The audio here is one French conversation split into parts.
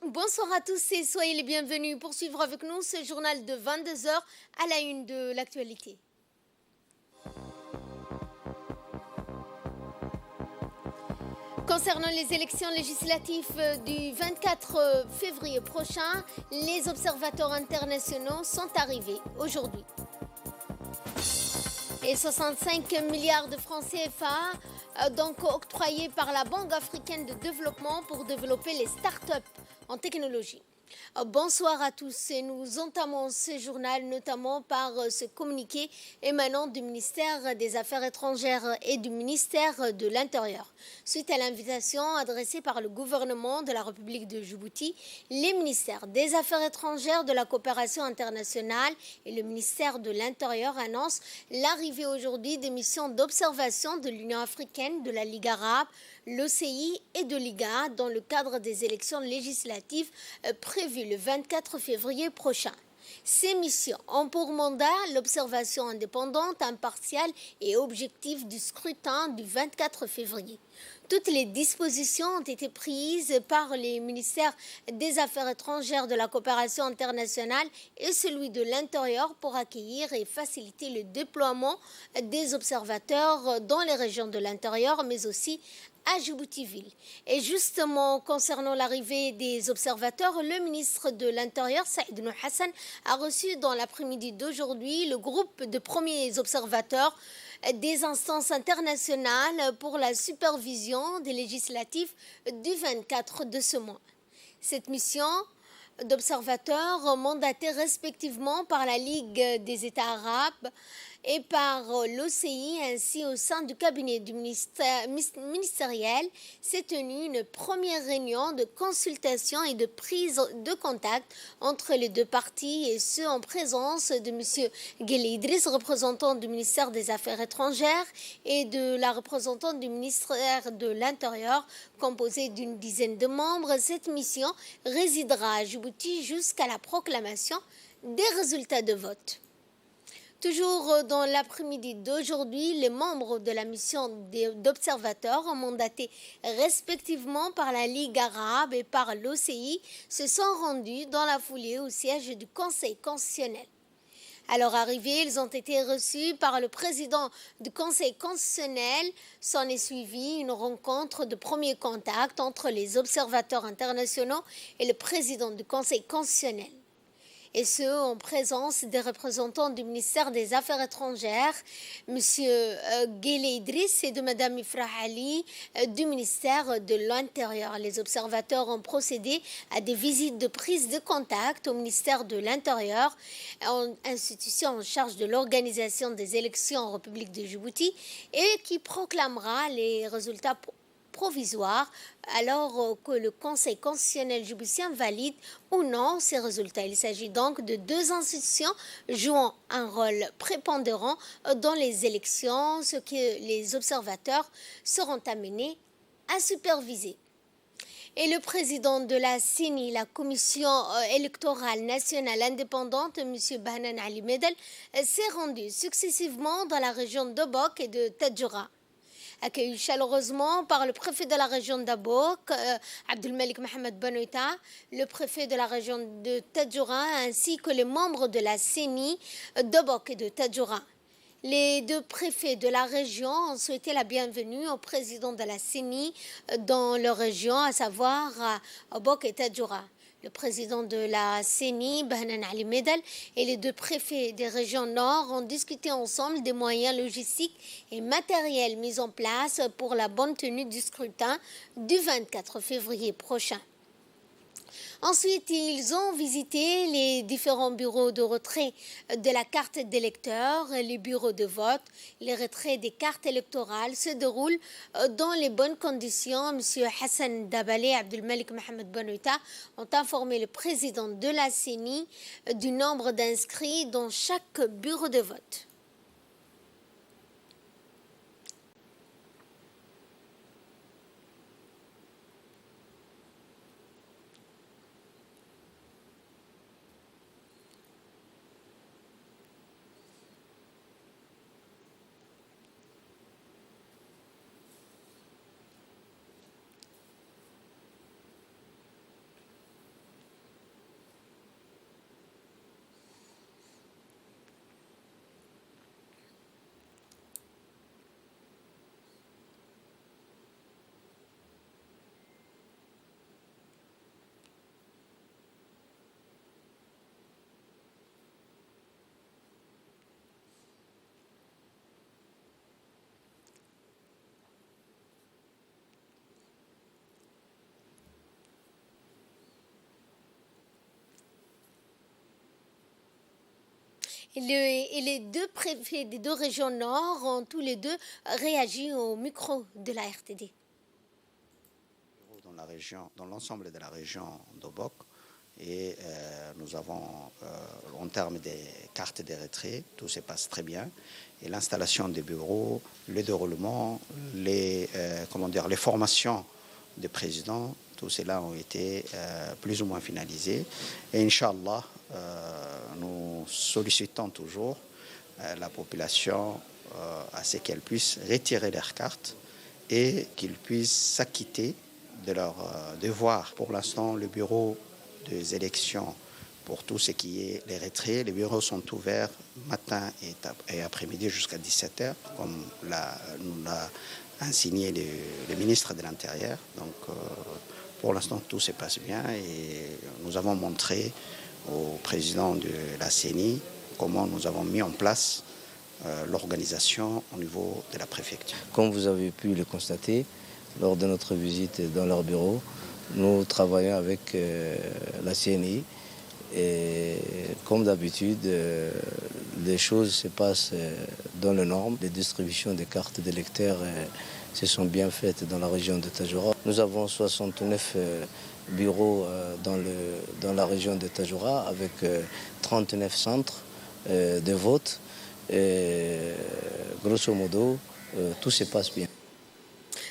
Bonsoir à tous et soyez les bienvenus pour suivre avec nous ce journal de 22 heures à la une de l'actualité. Concernant les élections législatives du 24 février prochain, les observateurs internationaux sont arrivés aujourd'hui. Et 65 milliards de francs CFA donc octroyés par la Banque africaine de développement pour développer les start-up en technologie. Bonsoir à tous et nous entamons ce journal notamment par ce communiqué émanant du ministère des Affaires étrangères et du ministère de l'Intérieur. Suite à l'invitation adressée par le gouvernement de la République de Djibouti, les ministères des Affaires étrangères, de la coopération internationale et le ministère de l'Intérieur annoncent l'arrivée aujourd'hui des missions d'observation de l'Union africaine, de la Ligue arabe, l'OCI et de l'IGA dans le cadre des élections législatives prévues le 24 février prochain. Ces missions ont pour mandat l'observation indépendante, impartiale et objective du scrutin du 24 février. Toutes les dispositions ont été prises par les ministères des Affaires étrangères, de la coopération internationale et celui de l'Intérieur pour accueillir et faciliter le déploiement des observateurs dans les régions de l'intérieur, mais aussi à Djibouti-Ville. Et justement, concernant l'arrivée des observateurs, le ministre de l'Intérieur, Saïd Nour Hassan, a reçu dans l'après-midi d'aujourd'hui le groupe de premiers observateurs des instances internationales pour la supervision des législatives du 24 de ce mois. Cette mission d'observateurs mandatés respectivement par la Ligue des États arabes et par l'OCI ainsi au sein du cabinet du ministériel s'est tenue une première réunion de consultation et de prise de contact entre les deux parties et ce en présence de M. Guélé Idriss, représentant du ministère des Affaires étrangères et de la représentante du ministère de l'Intérieur composée d'une dizaine de membres. Cette mission résidera à Djibouti jusqu'à la proclamation des résultats de vote. Toujours dans l'après-midi d'aujourd'hui, les membres de la mission d'observateurs mandatés respectivement par la Ligue arabe et par l'OCI se sont rendus dans la foulée au siège du Conseil constitutionnel. À leur arrivée, ils ont été reçus par le président du Conseil constitutionnel. S'en est suivi une rencontre de premier contact entre les observateurs internationaux et le président du Conseil constitutionnel. Et ce, en présence des représentants du ministère des Affaires étrangères, M. Guélé Idriss et de Mme Ifrah Ali du ministère de l'Intérieur. Les observateurs ont procédé à des visites de prise de contact au ministère de l'Intérieur, institution en charge de l'organisation des élections en République de Djibouti et qui proclamera les résultats provisoire alors que le Conseil constitutionnel djiboutien valide ou non ces résultats. Il s'agit donc de deux institutions jouant un rôle prépondérant dans les élections, ce que les observateurs seront amenés à superviser. Et le président de la CENI, la Commission électorale nationale indépendante, M. Bahnan Ali Medel, s'est rendu successivement dans la région d'Obok et de Tadjoura. Accueilli chaleureusement par le préfet de la région d'Abok, Abdelmalik Mohamed Benoïta, le préfet de la région de Tadjoura, ainsi que les membres de la CENI d'Obok et de Tadjoura. Les deux préfets de la région ont souhaité la bienvenue au président de la CENI dans leur région, à savoir Obok et Tadjoura. Le président de la CENI, Bahnan Ali Medel, et les deux préfets des régions nord ont discuté ensemble des moyens logistiques et matériels mis en place pour la bonne tenue du scrutin du 24 février prochain. Ensuite, ils ont visité les différents bureaux de retrait de la carte d'électeur, les bureaux de vote. Les retraits des cartes électorales se déroulent dans les bonnes conditions. M. Hassan Dabale et Abdelmalik Mohamed Benoïta ont informé le président de la CENI du nombre d'inscrits dans chaque bureau de vote. Et les deux préfets des deux régions nord ont tous les deux réagi au micro de la RTD. Dans la région, dans l'ensemble de la région d'Obok, et nous avons, en termes des cartes de retrait, tout se passe très bien. Et l'installation des bureaux, le déroulement, les formations des présidents, tout cela ont été plus ou moins finalisés. Et Inch'Allah, nous sollicitons toujours la population à ce qu'elle puisse retirer leurs cartes et qu'ils puissent s'acquitter de leurs devoirs. Pour l'instant, le bureau des élections, pour tout ce qui est les retraits, les bureaux sont ouverts matin et après-midi jusqu'à 17h, comme nous l'a insigné le ministre de l'Intérieur. Donc, pour l'instant, tout se passe bien et nous avons montré au président de la CENI comment nous avons mis en place l'organisation au niveau de la préfecture. Comme vous avez pu le constater, lors de notre visite dans leur bureau, nous travaillons avec la CNI et comme d'habitude, les choses se passent dans les normes. Les distributions des cartes d'électeurs se sont bien faites dans la région de Tadjoura. Nous avons 69 bureaux dans la région de Tadjoura avec 39 centres de vote. Et grosso modo, tout se passe bien.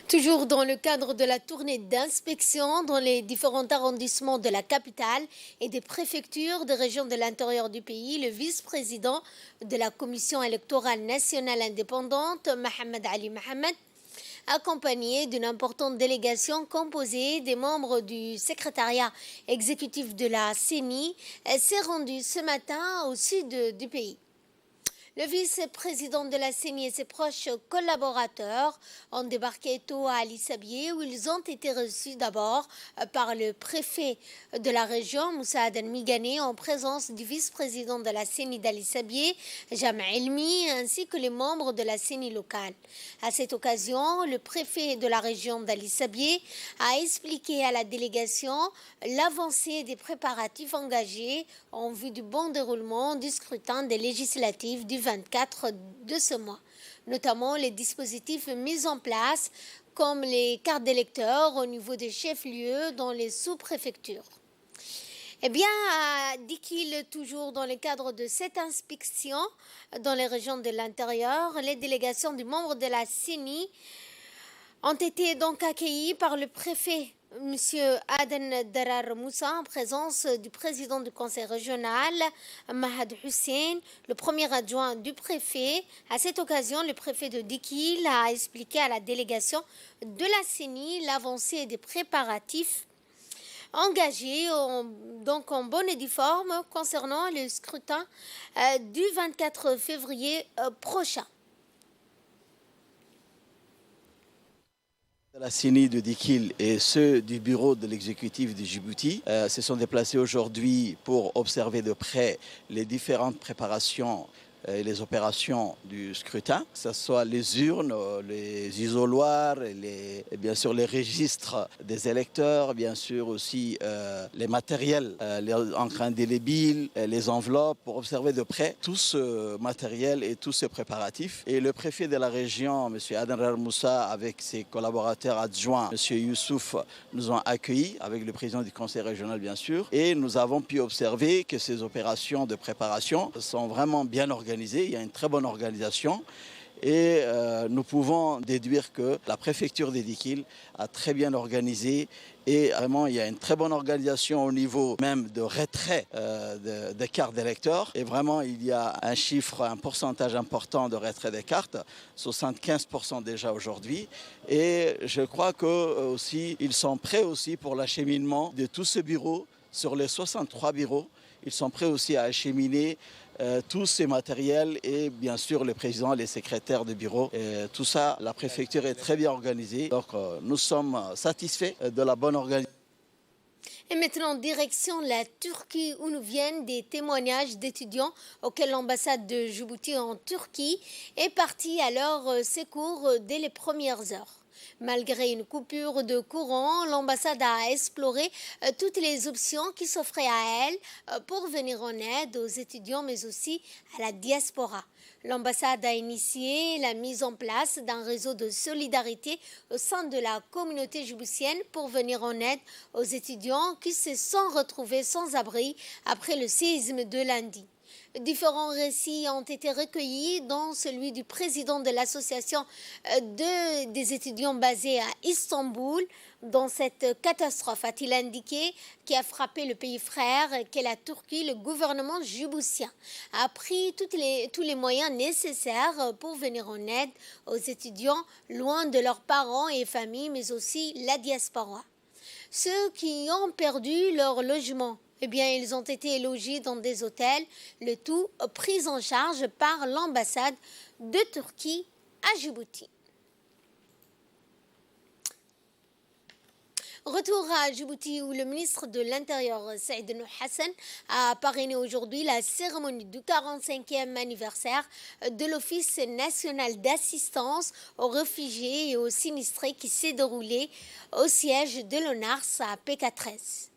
Toujours dans le cadre de la tournée d'inspection dans les différents arrondissements de la capitale et des préfectures des régions de l'intérieur du pays, le vice-président de la Commission électorale nationale indépendante, Mohamed Ali Mohamed, accompagné d'une importante délégation composée des membres du secrétariat exécutif de la CENI, s'est rendu ce matin au sud du pays. Le vice-président de la CENI et ses proches collaborateurs ont débarqué tôt à Ali Sabié où ils ont été reçus d'abord par le préfet de la région, Moussa Aden Migane, en présence du vice-président de la CENI d'Ali Sabié, Jam Elmi, ainsi que les membres de la CENI locale. À cette occasion, le préfet de la région d'Ali Sabié a expliqué à la délégation l'avancée des préparatifs engagés en vue du bon déroulement du scrutin des législatives du 24 de ce mois, notamment les dispositifs mis en place comme les cartes d'électeurs au niveau des chefs-lieux dans les sous-préfectures. Eh bien, dit-il, toujours dans le cadre de cette inspection dans les régions de l'intérieur, les délégations du membre de la CENI ont été donc accueillies par le préfet M. Aden Darar Moussa, en présence du président du conseil régional, Mahad Hussein, le premier adjoint du préfet. À cette occasion, le préfet de Dikil a expliqué à la délégation de la CENI l'avancée des préparatifs engagés donc en bonne et due forme concernant le scrutin du 24 février prochain. La CENI de Dikil et ceux du bureau de l'exécutif de Djibouti se sont déplacés aujourd'hui pour observer de près les différentes préparations et les opérations du scrutin, que ce soit les urnes, les isoloirs, et bien sûr les registres des électeurs, bien sûr aussi les matériels, les encres indélébiles, les enveloppes, pour observer de près tout ce matériel et tous ces préparatifs. Et le préfet de la région, M. Aden Darar Moussa, avec ses collaborateurs adjoints, M. Youssouf, nous ont accueillis, avec le président du conseil régional bien sûr, et nous avons pu observer que ces opérations de préparation sont vraiment bien organisées. Il y a une très bonne organisation et nous pouvons déduire que la préfecture d'Edikil a très bien organisé et vraiment il y a une très bonne organisation au niveau même de retrait des cartes d'électeurs et vraiment il y a un pourcentage important de retrait des cartes, 75% déjà aujourd'hui, et je crois que aussi ils sont prêts aussi pour l'acheminement de tous ces bureaux. Sur les 63 bureaux, ils sont prêts aussi à acheminer tous ces matériels et bien sûr les présidents, les secrétaires de bureau. Et tout ça, la préfecture est très bien organisée. Donc nous sommes satisfaits de la bonne organisation. Et maintenant, direction la Turquie, où nous viennent des témoignages d'étudiants auxquels l'ambassade de Djibouti en Turquie est partie à leur secours dès les premières heures. Malgré une coupure de courant, l'ambassade a exploré toutes les options qui s'offraient à elle pour venir en aide aux étudiants mais aussi à la diaspora. L'ambassade a initié la mise en place d'un réseau de solidarité au sein de la communauté djiboutienne pour venir en aide aux étudiants qui se sont retrouvés sans abri après le séisme de lundi. Différents récits ont été recueillis, dont celui du président de l'association des étudiants basés à Istanbul. Dans cette catastrophe, a-t-il indiqué, qui a frappé le pays frère qu'est la Turquie, le gouvernement djiboutien a pris tous les moyens nécessaires pour venir en aide aux étudiants loin de leurs parents et familles, mais aussi la diaspora. Ceux qui ont perdu leur logement, eh bien, ils ont été logés dans des hôtels, le tout pris en charge par l'ambassade de Turquie à Djibouti. Retour à Djibouti où le ministre de l'Intérieur, Saïd Nour Hassan, a parrainé aujourd'hui la cérémonie du 45e anniversaire de l'Office national d'assistance aux réfugiés et aux sinistrés qui s'est déroulé au siège de l'ONARS à PK13.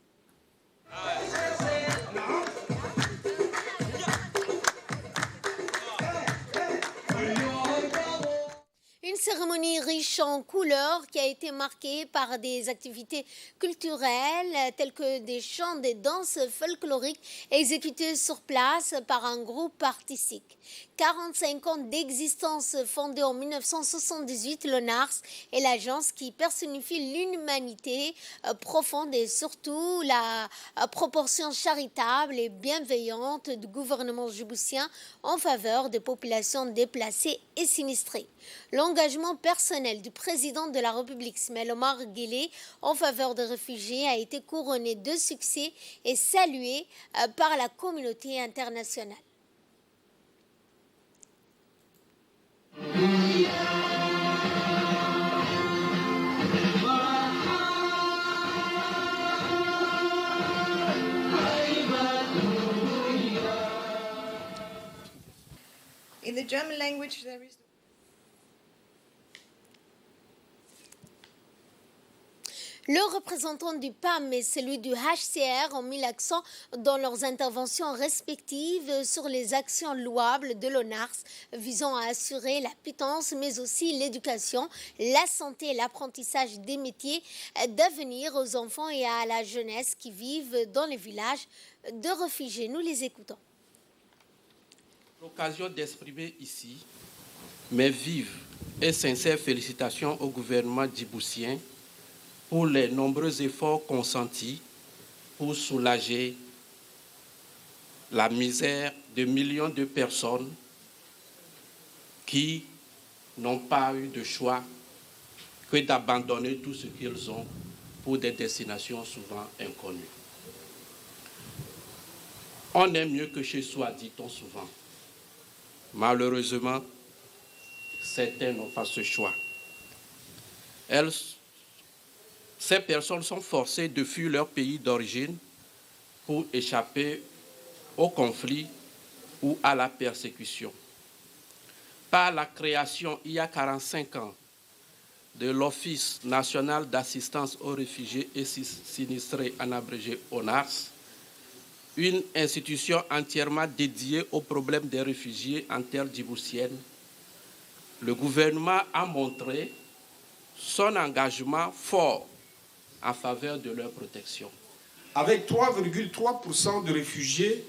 Une cérémonie riche en couleurs qui a été marquée par des activités culturelles telles que des chants, des danses folkloriques exécutées sur place par un groupe artistique. 45 ans d'existence fondée en 1978, l'ONARS est l'agence qui personnifie l'humanité profonde et surtout la proportion charitable et bienveillante du gouvernement djiboutien en faveur des populations déplacées et sinistrées. L'engagement personnel du président de la République, Ismaël Omar Guelleh, en faveur des réfugiés a été couronné de succès et salué par la communauté internationale. In the German language, there is... Le représentant du PAM et celui du HCR ont mis l'accent dans leurs interventions respectives sur les actions louables de l'ONARS visant à assurer la pitance mais aussi l'éducation, la santé et l'apprentissage des métiers d'avenir aux enfants et à la jeunesse qui vivent dans les villages de réfugiés. Nous les écoutons. L'occasion d'exprimer ici mes vives et sincères félicitations au gouvernement djiboutien pour les nombreux efforts consentis pour soulager la misère de millions de personnes qui n'ont pas eu de choix que d'abandonner tout ce qu'ils ont pour des destinations souvent inconnues. On est mieux que chez soi, dit-on souvent. Malheureusement, certains n'ont pas ce choix. Ces personnes sont forcées de fuir leur pays d'origine pour échapper au conflit ou à la persécution. Par la création, il y a 45 ans, de l'Office national d'assistance aux réfugiés et sinistrés, en abrégé ONARS, une institution entièrement dédiée aux problèmes des réfugiés en terre djiboutienne, le gouvernement a montré son engagement fort en faveur de leur protection. Avec 3,3% de réfugiés,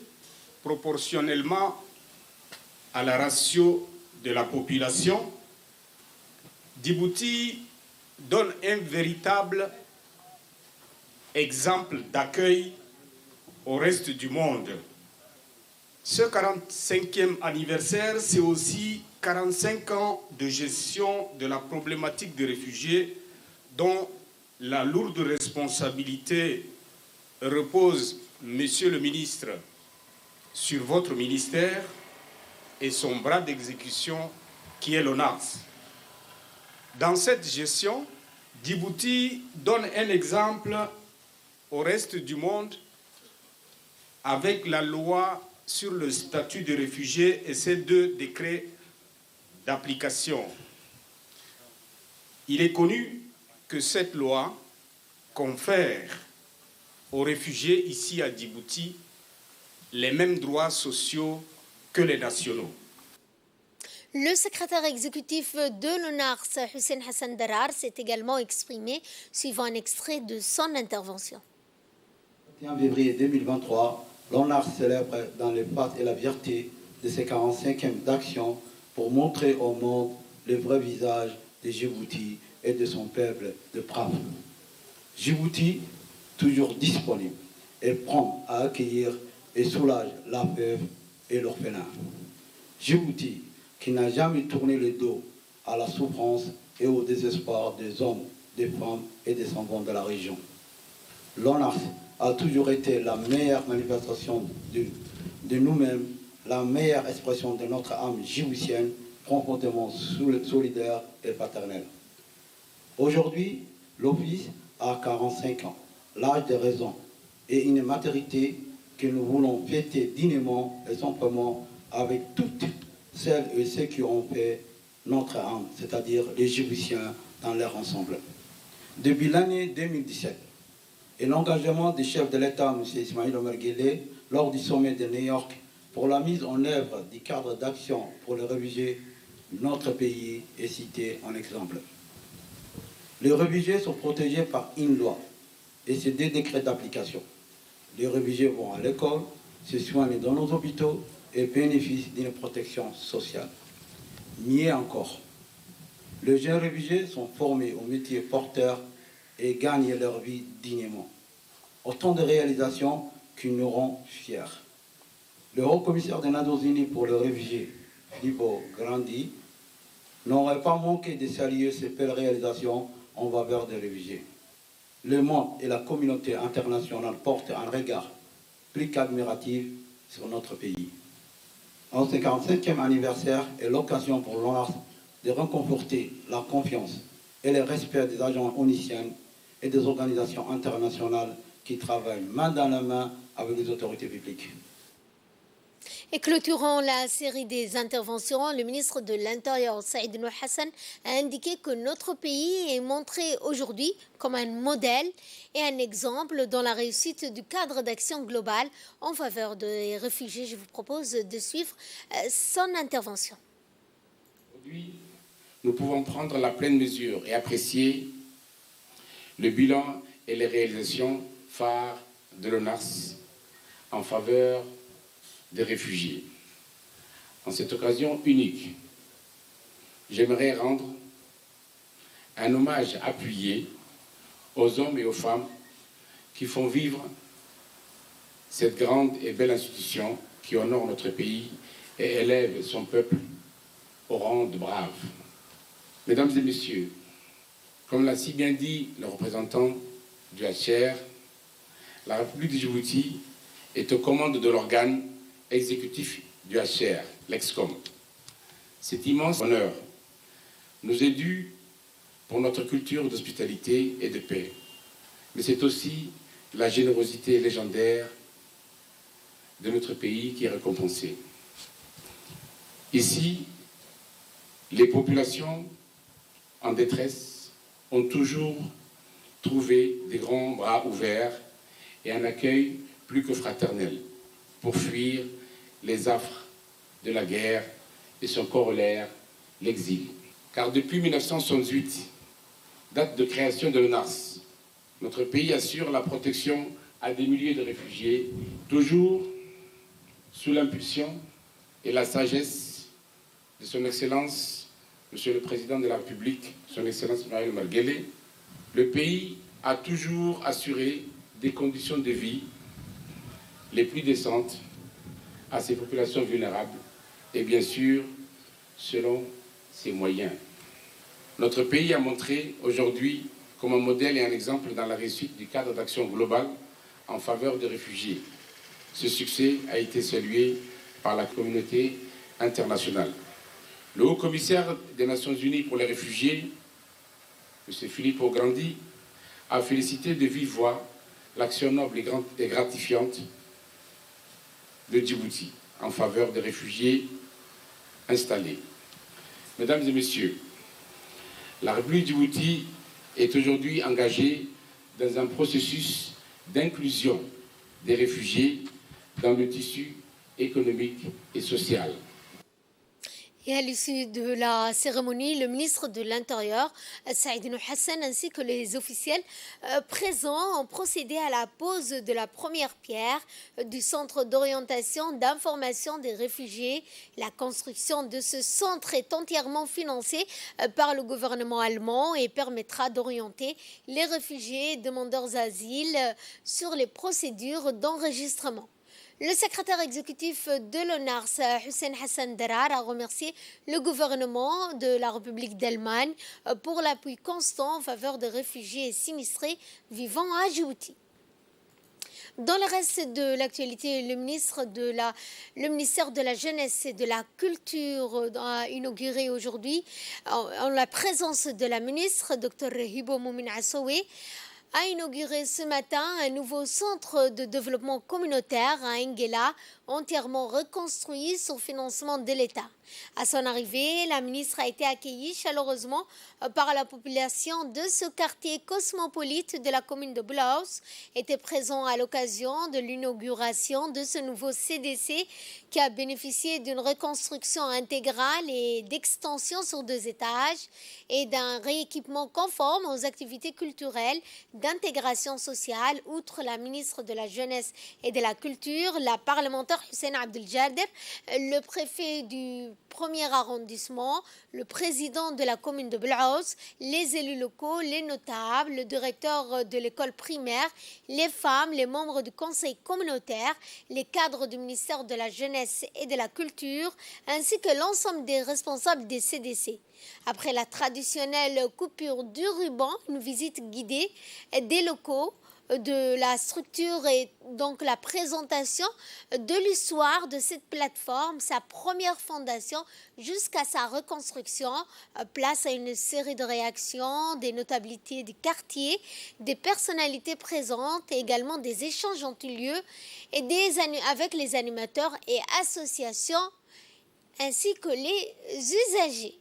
proportionnellement à la ratio de la population, Djibouti donne un véritable exemple d'accueil au reste du monde. Ce 45e anniversaire, c'est aussi 45 ans de gestion de la problématique des réfugiés dont la lourde responsabilité repose, Monsieur le ministre, sur votre ministère et son bras d'exécution qui est l'ONARS. Dans cette gestion, Djibouti donne un exemple au reste du monde avec la loi sur le statut des réfugiés et ces deux décrets d'application. Il est connu que cette loi confère aux réfugiés ici à Djibouti les mêmes droits sociaux que les nationaux. Le secrétaire exécutif de l'ONARS, Hussein Hassan Darar, s'est également exprimé suivant un extrait de son intervention. Le 21 février 2023, l'ONARS célèbre dans les pattes et la fierté de ses 45e d'action pour montrer au monde le vrai visage de Djibouti et de son peuple de braves. Djibouti, toujours disponible, est prompt à accueillir et soulage la veuve et l'orphelin. Djibouti, qui n'a jamais tourné le dos à la souffrance et au désespoir des hommes, des femmes et des enfants de la région. L'ONARS a toujours été la meilleure manifestation de nous-mêmes, la meilleure expression de notre âme djiboutienne, profondément solidaire et paternelle. Aujourd'hui, l'Office a 45 ans, l'âge de raison et une maturité que nous voulons fêter dignement et simplement avec toutes celles et ceux qui ont fait notre âme, c'est-à-dire les Djiboutiens dans leur ensemble. Depuis l'année 2017 et l'engagement du chef de l'État, M. Ismaïl Omar Guelleh, lors du sommet de New York pour la mise en œuvre du cadre d'action pour les réfugiés, notre pays est cité en exemple. Les réfugiés sont protégés par une loi et c'est des décrets d'application. Les réfugiés vont à l'école, se soignent dans nos hôpitaux et bénéficient d'une protection sociale. Mieux encore, les jeunes réfugiés sont formés aux métiers porteurs et gagnent leur vie dignement. Autant de réalisations qui nous rendent fiers. Le haut-commissaire des Nations Unies pour les réfugiés, Filippo Grandi, n'aurait pas manqué de saluer ces belles réalisations en faveur des réfugiés. Le monde et la communauté internationale portent un regard plus qu'admiratif sur notre pays. En ce 45e anniversaire est l'occasion pour l'ONARS de réconforter la confiance et le respect des agents oniciens et des organisations internationales qui travaillent main dans la main avec les autorités publiques. Et clôturant la série des interventions, le ministre de l'Intérieur, Saïd Nour Hassan, a indiqué que notre pays est montré aujourd'hui comme un modèle et un exemple dans la réussite du cadre d'action global en faveur des réfugiés. Je vous propose de suivre son intervention. Aujourd'hui, nous pouvons prendre la pleine mesure et apprécier le bilan et les réalisations phares de l'ONARS en faveur des réfugiés. En cette occasion unique, j'aimerais rendre un hommage appuyé aux hommes et aux femmes qui font vivre cette grande et belle institution qui honore notre pays et élève son peuple au rang de braves. Mesdames et messieurs, comme l'a si bien dit le représentant du HCR, la République de Djibouti est aux commandes de l'organe exécutif du HCR, l'EXCOM. Cet immense honneur nous est dû pour notre culture d'hospitalité et de paix, mais c'est aussi la générosité légendaire de notre pays qui est récompensée. Ici, les populations en détresse ont toujours trouvé des grands bras ouverts et un accueil plus que fraternel pour fuir les affres de la guerre et son corollaire, l'exil. Car depuis 1968, date de création de l'ONARS, notre pays assure la protection à des milliers de réfugiés, toujours sous l'impulsion et la sagesse de son Excellence, Monsieur le Président de la République, son Excellence Ismaïl Omar Guelleh. Le pays a toujours assuré des conditions de vie les plus décentes à ces populations vulnérables et bien sûr selon ses moyens. Notre pays a montré aujourd'hui comme un modèle et un exemple dans la réussite du cadre d'action global en faveur des réfugiés. Ce succès a été salué par la communauté internationale. Le haut-commissaire des Nations Unies pour les réfugiés, M. Filippo Grandi, a félicité de vive voix l'action noble et gratifiante de Djibouti en faveur des réfugiés installés. Mesdames et messieurs, La République du Djibouti est aujourd'hui engagée dans un processus d'inclusion des réfugiés dans le tissu économique et social. Et à l'issue de la cérémonie, le ministre de l'Intérieur, Saïd Nouh Hassan, ainsi que les officiels présents ont procédé à la pose de la première pierre du centre d'orientation d'information des réfugiés. La construction de ce centre est entièrement financée par le gouvernement allemand et permettra d'orienter les réfugiés et demandeurs d'asile sur les procédures d'enregistrement. Le secrétaire exécutif de l'ONARS, Hussein Hassan Darar, a remercié le gouvernement de la République d'Allemagne pour l'appui constant en faveur des réfugiés et sinistrés vivant à Djibouti. Dans le reste de l'actualité, le ministère de la Jeunesse et de la Culture a inauguré aujourd'hui, en la présence de la ministre, Dr Hibo Moumin Assowe, a inauguré ce matin un nouveau centre de développement communautaire à Nguela, entièrement reconstruit sous financement de l'État. À son arrivée, la ministre a été accueillie chaleureusement par la population de ce quartier cosmopolite de la commune de Bulaos, était présent à l'occasion de l'inauguration de ce nouveau CDC qui a bénéficié d'une reconstruction intégrale et d'extension sur 2 étages et d'un rééquipement conforme aux activités culturelles d'intégration sociale. Outre la ministre de la Jeunesse et de la Culture, la parlementaire Hussein Abdeljader, le préfet du 1er arrondissement, le président de la commune de Bulaos, les élus locaux, les notables, le directeur de l'école primaire, les femmes, les membres du conseil communautaire, les cadres du ministère de la Jeunesse et de la Culture, ainsi que l'ensemble des responsables des CDC. Après la traditionnelle coupure du ruban, une visite guidée des locaux de la structure et donc la présentation de l'histoire de cette plateforme, sa première fondation jusqu'à sa reconstruction, place à une série de réactions des notabilités du quartier, des personnalités présentes et également des échanges ont eu lieu et avec les animateurs et associations ainsi que les usagers.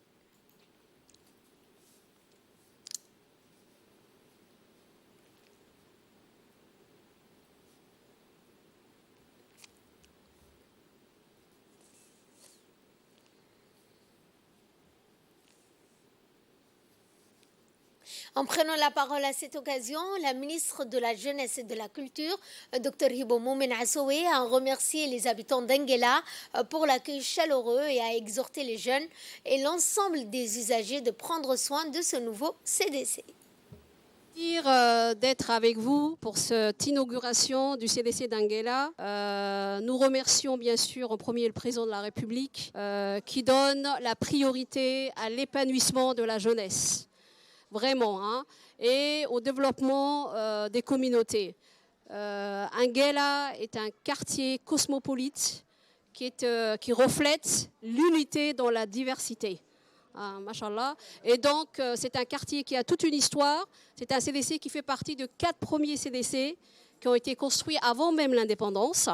En prenant la parole à cette occasion, la ministre de la Jeunesse et de la Culture, Dr Hibo Moumin Assowe, a remercié les habitants d'Nguela pour l'accueil chaleureux et a exhorté les jeunes et l'ensemble des usagers de prendre soin de ce nouveau CDC. D'être avec vous pour cette inauguration du CDC d'Nguela. Nous remercions bien sûr en premier le président de la République qui donne la priorité à l'épanouissement de la jeunesse. Vraiment, hein, et au développement des communautés. Nguela est un quartier cosmopolite qui reflète l'unité dans la diversité. Machallah. Et donc, c'est un quartier qui a toute une histoire. C'est un CDC qui fait partie de 4 premiers CDC qui ont été construits avant même l'indépendance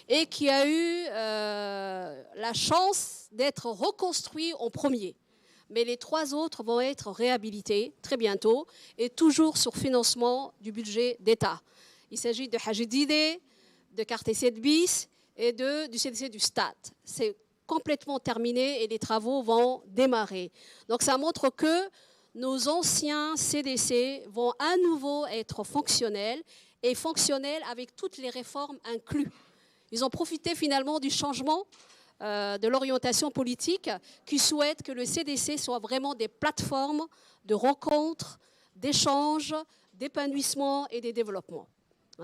et qui a eu la chance d'être reconstruit en premier. Mais les 3 autres vont être réhabilités très bientôt et toujours sur financement du budget d'État. Il s'agit de Hajidide, de quartier 7 bis et du CDC du Stade. C'est complètement terminé et les travaux vont démarrer. Donc ça montre que nos anciens CDC vont à nouveau être fonctionnels et fonctionnels avec toutes les réformes incluses. Ils ont profité finalement du changement de l'orientation politique qui souhaite que le CDC soit vraiment des plateformes de rencontres, d'échanges, d'épanouissement et de développement.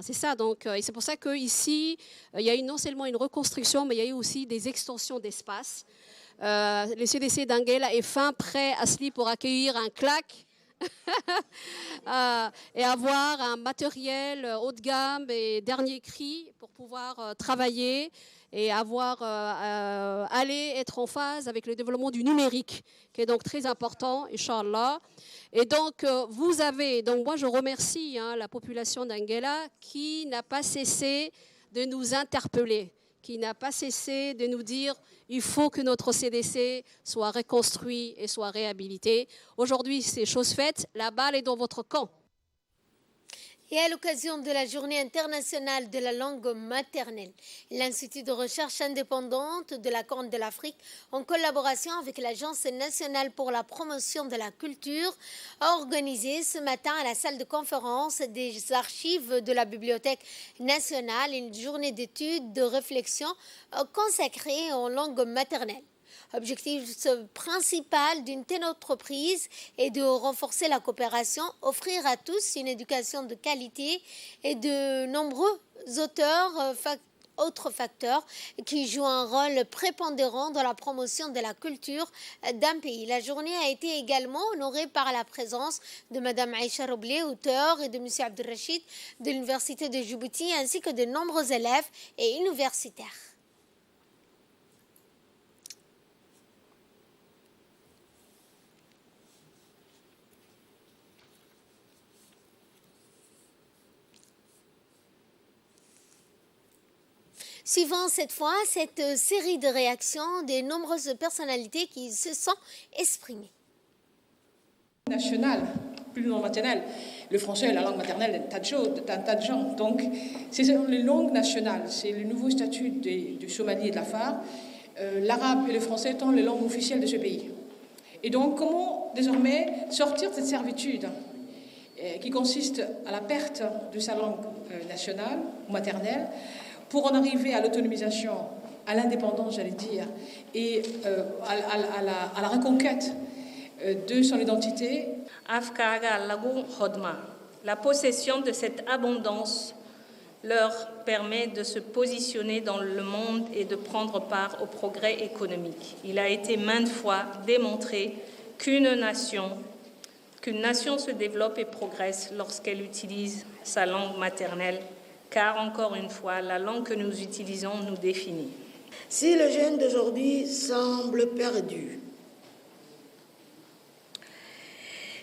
C'est ça, donc, et c'est pour ça qu'ici, il y a non seulement une reconstruction, mais il y a eu aussi des extensions d'espace. Le CDC d'Nguela est fin prêt à se pour accueillir un CLAC et avoir un matériel haut de gamme et dernier cri pour pouvoir travailler et aller être en phase avec le développement du numérique, qui est donc très important, Inch'Allah. Et donc, moi je remercie la population d'Nguela qui n'a pas cessé de nous interpeller, qui n'a pas cessé de nous dire il faut que notre CDC soit reconstruit et soit réhabilité. Aujourd'hui, c'est chose faite, la balle est dans votre camp. Et à l'occasion de la Journée internationale de la langue maternelle, l'Institut de recherche indépendante de la Corne de l'Afrique, en collaboration avec l'Agence nationale pour la promotion de la culture, a organisé ce matin à la salle de conférence des archives de la Bibliothèque nationale une journée d'études, de réflexion consacrée en langue maternelle. Objectif principal d'une telle entreprise est de renforcer la coopération, offrir à tous une éducation de qualité et de nombreux autres facteurs qui jouent un rôle prépondérant dans la promotion de la culture d'un pays. La journée a été également honorée par la présence de Mme Aïcha Roblé, auteure, et de M. Abdelrachid de l'Université de Djibouti, ainsi que de nombreux élèves et universitaires. Suivant cette fois cette série de réactions des nombreuses personnalités qui se sont exprimées. National, plus langue maternelle. Le français est la langue maternelle d'un tas de gens. Donc, c'est les langues nationales. C'est le nouveau statut du Somalie et de l'Afar. L'arabe et le français étant les langues officielles de ce pays. Et donc, comment désormais sortir de cette servitude qui consiste à la perte de sa langue nationale ou maternelle pour en arriver à l'autonomisation, à l'indépendance, j'allais dire, et à la reconquête de son identité. La possession de cette abondance leur permet de se positionner dans le monde et de prendre part au progrès économique. Il a été maintes fois démontré qu'une nation se développe et progresse lorsqu'elle utilise sa langue maternelle, car, encore une fois, la langue que nous utilisons nous définit. Si le jeune d'aujourd'hui semble perdu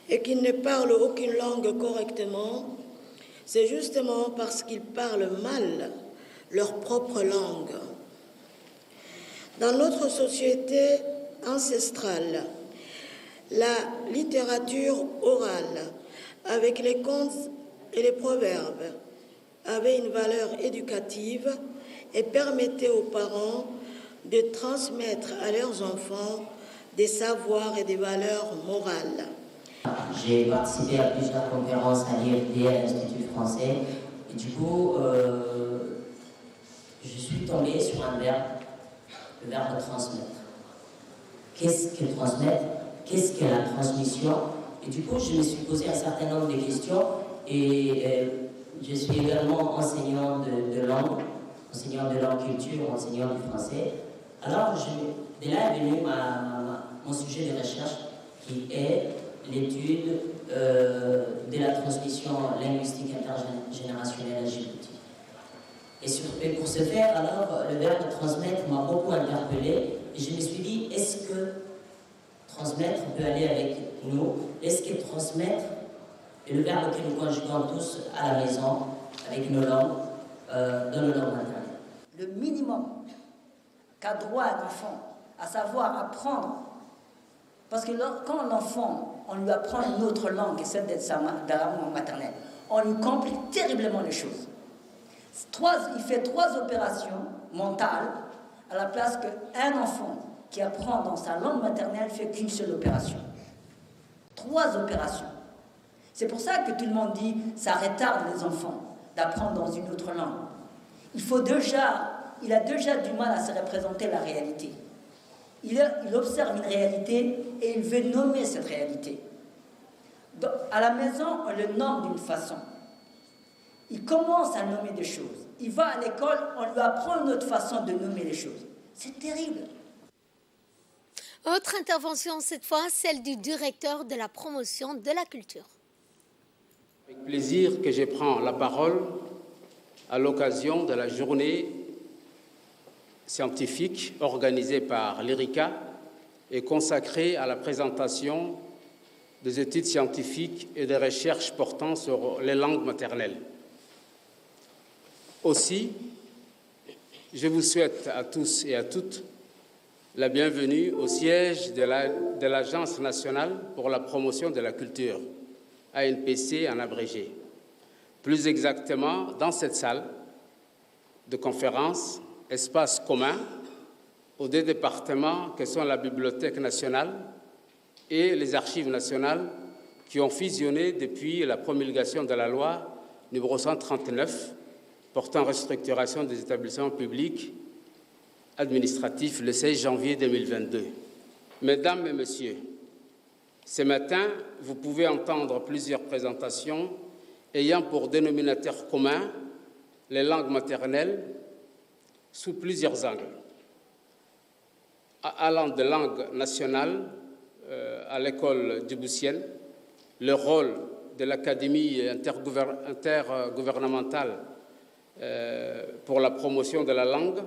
et qu'il ne parle aucune langue correctement, c'est justement parce qu'ils parlent mal leur propre langue. Dans notre société ancestrale, la littérature orale, avec les contes et les proverbes, avait une valeur éducative et permettait aux parents de transmettre à leurs enfants des savoirs et des valeurs morales. J'ai participé à plusieurs conférences à l'IFD, à l'Institut français, et du coup, je suis tombé sur un verbe, le verbe transmettre. Qu'est-ce que transmettre? Qu'est-ce que la transmission? Et du coup, je me suis posé un certain nombre de questions, et je suis également enseignant de langue culture, enseignant du français. Alors, de là est venu mon sujet de recherche qui est l'étude de la transmission linguistique intergénérationnelle à Djibouti. Et pour ce faire, alors, le verbe transmettre m'a beaucoup interpellé et je me suis dit, est-ce que transmettre peut aller avec nous? Est-ce que transmettre est le verbe que nous conjuguons tous à la maison, avec nos langues, dans nos langues maternelles? Le minimum qu'a droit un enfant, à savoir apprendre, parce que quand l'enfant, on lui apprend une autre langue que celle de la langue maternelle, on lui complique terriblement les choses. Il fait 3 opérations mentales à la place qu'un enfant qui apprend dans sa langue maternelle fait qu'une seule opération. 3 opérations. C'est pour ça que tout le monde dit ça retarde les enfants d'apprendre dans une autre langue. Il a déjà du mal à se représenter la réalité. Il observe une réalité et il veut nommer cette réalité. Donc, à la maison, on le nomme d'une façon. Il commence à nommer des choses. Il va à l'école, on lui apprend une autre façon de nommer les choses. C'est terrible. Autre intervention, cette fois, celle du directeur de la promotion de la culture. Avec plaisir que je prends la parole à l'occasion de la journée scientifique organisée par l'IRICA et consacrée à la présentation des études scientifiques et des recherches portant sur les langues maternelles. Aussi, Je vous souhaite à tous et à toutes la bienvenue au siège de l'Agence nationale pour la promotion de la culture, ANPC en abrégé. Plus exactement, dans cette salle de conférence, espace commun aux deux départements que sont la Bibliothèque nationale et les Archives nationales qui ont fusionné depuis la promulgation de la loi numéro 139 portant restructuration des établissements publics administratifs le 16 janvier 2022. Mesdames et messieurs, ce matin, vous pouvez entendre plusieurs présentations ayant pour dénominateur commun les langues maternelles sous plusieurs angles. Allant de langue nationale à l'école djiboutienne, le rôle de l'Académie intergouvernementale pour la promotion de la langue,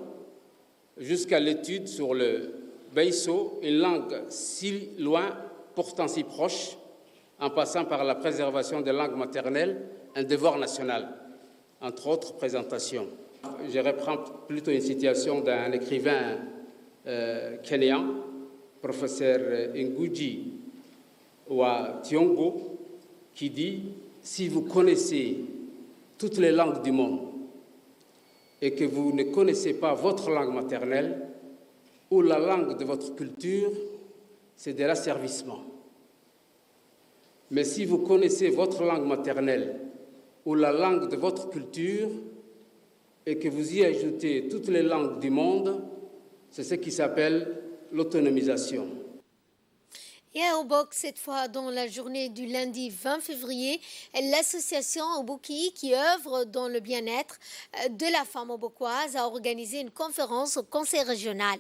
jusqu'à l'étude sur le beiso, une langue si loin, pourtant si proche, en passant par la préservation des langues maternelles, un devoir national, entre autres présentations. Je reprends plutôt une citation d'un écrivain kényan, professeur Ngugi wa Thiong'o, qui dit « Si vous connaissez toutes les langues du monde et que vous ne connaissez pas votre langue maternelle ou la langue de votre culture, c'est de l'asservissement. Mais si vous connaissez votre langue maternelle ou la langue de votre culture et que vous y ajoutez toutes les langues du monde, c'est ce qui s'appelle l'autonomisation. » Et à Obok, cette fois dans la journée du lundi 20 février, l'association Oboki, qui œuvre dans le bien-être de la femme obokoise, a organisé une conférence au Conseil régional.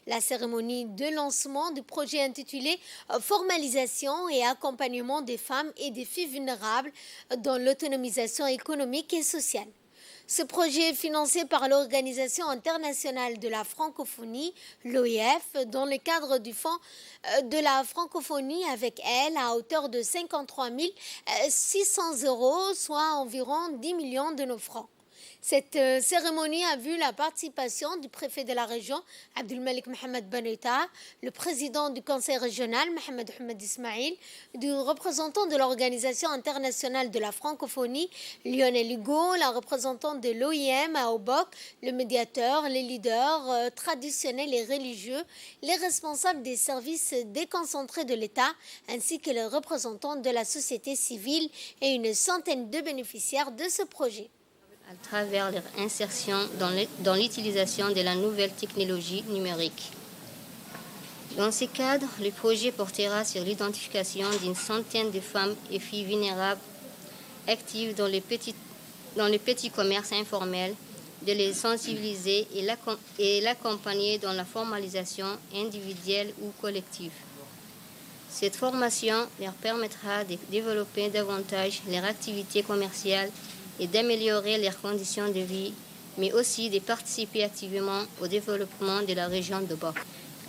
La cérémonie de lancement du projet intitulé « Formalisation et accompagnement des femmes et des filles vulnérables dans l'autonomisation économique et sociale ». Ce projet est financé par l'Organisation internationale de la francophonie, l'OIF, dans le cadre du Fonds de la francophonie avec elle à hauteur de 53 600 €, soit environ 10 millions de nos francs. Cette cérémonie a vu la participation du préfet de la région, Abdelmalik Mohamed Banouta, le président du conseil régional, Mohamed Ahmed Ismail, du représentant de l'Organisation internationale de la francophonie, Lionel Hugo, la représentante de l'OIM à Obok, le médiateur, les leaders traditionnels et religieux, les responsables des services déconcentrés de l'État, ainsi que les représentants de la société civile et une centaine de bénéficiaires de ce projet. À travers leur insertion dans l'utilisation de la nouvelle technologie numérique. Dans ce cadre, le projet portera sur l'identification d'une centaine de femmes et filles vulnérables actives dans les petits commerces informels, de les sensibiliser et l'accompagner dans la formalisation individuelle ou collective. Cette formation leur permettra de développer davantage leur activité commerciale et d'améliorer leurs conditions de vie, mais aussi de participer activement au développement de la région d'Obok.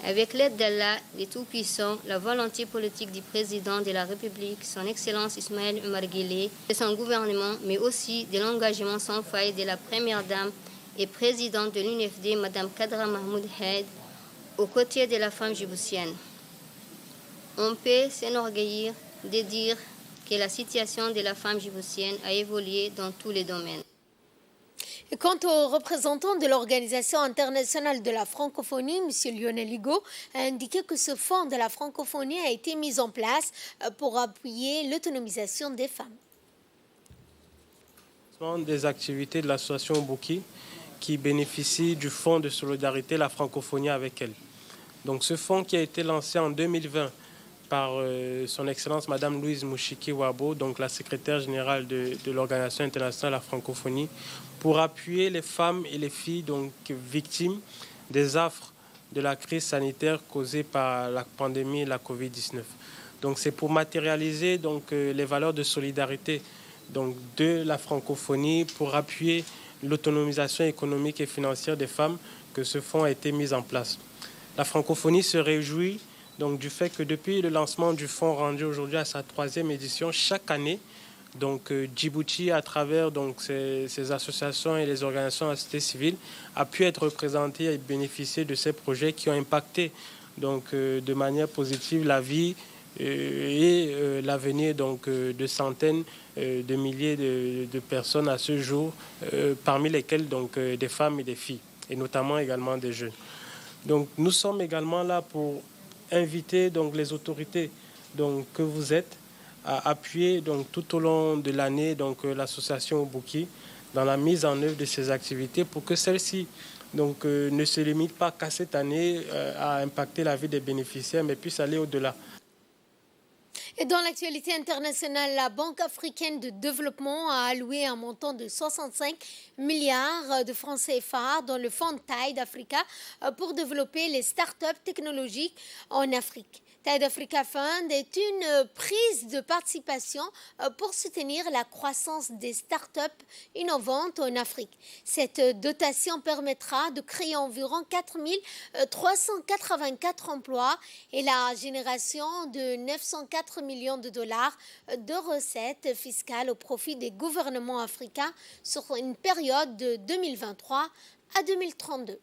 Avec l'aide d'Allah, le Tout-Puissant, la volonté politique du président de la République, son Excellence Ismaël Omar Guelleh, de son gouvernement, mais aussi de l'engagement sans faille de la Première Dame et présidente de l'UNFD, Mme Kadra Mahmoud Haid, aux côtés de la femme djiboutienne. On peut s'enorgueillir de dire que la situation de la femme djiboutienne a évolué dans tous les domaines. Et quant au représentant de l'Organisation internationale de la francophonie, M. Lionel Hugo, a indiqué que ce fonds de la francophonie a été mis en place pour appuyer l'autonomisation des femmes. Des activités de l'association Oboki qui bénéficie du fonds de solidarité la francophonie avec elle. Donc ce fonds qui a été lancé en 2020 par son Excellence Madame Louise Mouchiki-Wabo, donc la secrétaire générale de l'Organisation internationale de la francophonie, pour appuyer les femmes et les filles donc, victimes des affres de la crise sanitaire causée par la pandémie de la Covid-19. Donc c'est pour matérialiser donc, les valeurs de solidarité donc, de la francophonie, pour appuyer l'autonomisation économique et financière des femmes que ce fonds a été mis en place. La francophonie se réjouit donc du fait que depuis le lancement du fonds rendu aujourd'hui à sa 3e édition, chaque année, Donc Djibouti, à travers donc, ces associations et les organisations de la société civile, a pu être représenté et bénéficier de ces projets qui ont impacté donc, de manière positive la vie et l'avenir donc, de centaines de milliers de personnes à ce jour, parmi lesquelles donc, des femmes et des filles, et notamment également des jeunes. Donc nous sommes également là pour inviter donc, les autorités donc, que vous êtes à appuyer donc, tout au long de l'année l'association Obouki dans la mise en œuvre de ces activités pour que celles-ci donc, ne se limitent pas qu'à cette année à impacter la vie des bénéficiaires, mais puissent aller au-delà. Et dans l'actualité internationale, la Banque africaine de développement a alloué un montant de 65 milliards de francs CFA dans le fonds Tide Africa pour développer les start-up technologiques en Afrique. Tide Africa Fund est une prise de participation pour soutenir la croissance des start-up innovantes en Afrique. Cette dotation permettra de créer environ 4 384 emplois et la génération de 904 millions de dollars de recettes fiscales au profit des gouvernements africains sur une période de 2023 à 2032.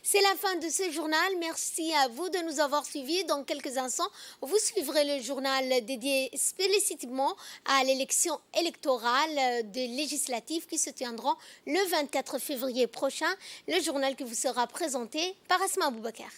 C'est la fin de ce journal. Merci à vous de nous avoir suivis. Dans quelques instants, vous suivrez le journal dédié spécifiquement à l'élection électorale des législatives qui se tiendront le 24 février prochain. Le journal qui vous sera présenté par Asma Aboubakar.